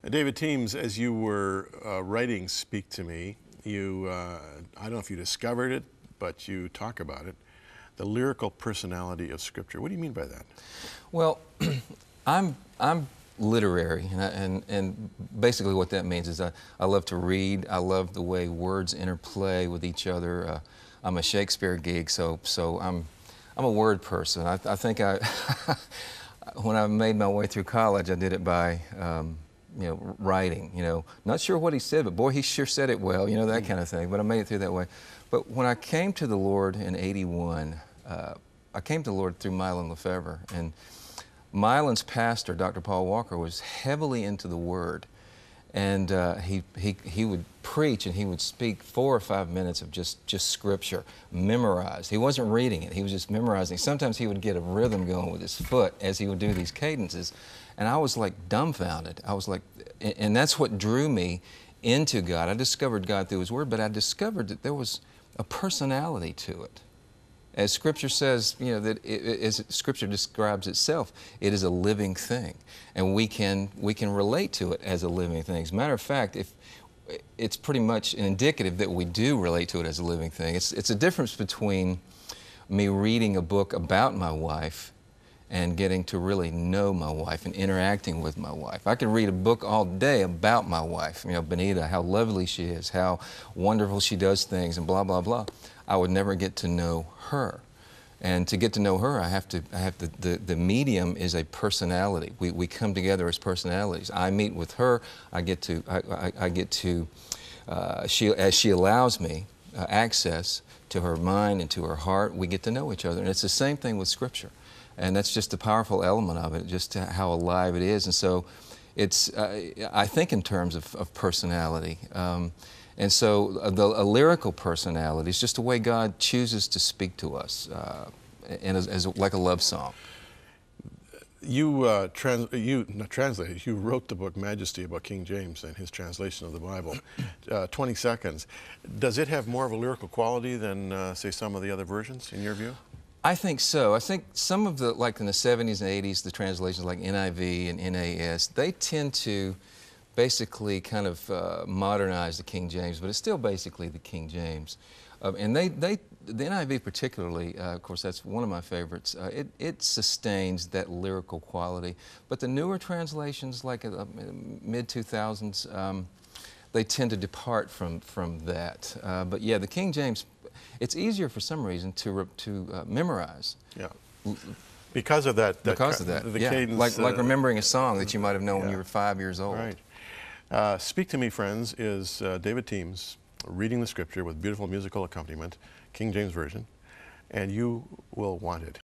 David Teems, as you were writing Speak to Me, I don't know if you discovered it, but you talk about it, the lyrical personality of Scripture. What do you mean by that? Well, I'm literary, and basically what that means is I love to read. I love the way words interplay with each other. I'm a Shakespeare geek, so I'm a word person. I think when I made my way through college, I did it by writing. Not sure what he said, but boy, he sure said it well. That kind of thing. But I made it through that way. But when I came to the Lord in '81, I came to the Lord through Mylon Lefevre, and Mylon's pastor, Dr. Paul Walker, was heavily into the Word, and he would preach and he would speak 4 or 5 minutes of just Scripture, memorized. He wasn't reading it, he was just memorizing. Sometimes he would get a rhythm going with his foot as he would do these cadences, and I was like dumbfounded. I was like, and that's what drew me into God. I discovered God through His Word, but I discovered that there was a personality to it. As Scripture says, as Scripture describes itself, it is a living thing, and we can relate to it as a living thing. As a matter of fact, if it's pretty much an indicative that we do relate to it as a living thing. It's a difference between me reading a book about my wife and getting to really know my wife and interacting with my wife. I could read a book all day about my wife, Benita, how lovely she is, how wonderful she does things, and blah, blah, blah. I would never get to know her. And to get to know her, the medium is a personality. We come together as personalities. I meet with her, as she allows me access to her mind and to her heart, we get to know each other. And it's the same thing with Scripture. And that's just a powerful element of it, just how alive it is. And so it's, I think in terms of personality. And so a lyrical personality is just the way God chooses to speak to us, and as like a love song. You wrote the book Majesty about King James and his translation of the Bible. 20 seconds. Does it have more of a lyrical quality than, say, some of the other versions, in your view? I think so. I think some of the, like in the 70s and 80s, the translations like NIV and NAS, they tend to basically kind of modernize the King James, but it's still basically the King James. And the NIV particularly, of course, that's one of my favorites, it sustains that lyrical quality. But the newer translations, like mid-2000s, they tend to depart from that. But yeah, the King James, it's easier for some reason to memorize. Yeah. Because of that. Because of that, the yeah. cadence, like remembering a song that you might have known when you were 5 years old. Right. Speak to Me, friends, is David Teems reading the Scripture with beautiful musical accompaniment, King James Version, and you will want it.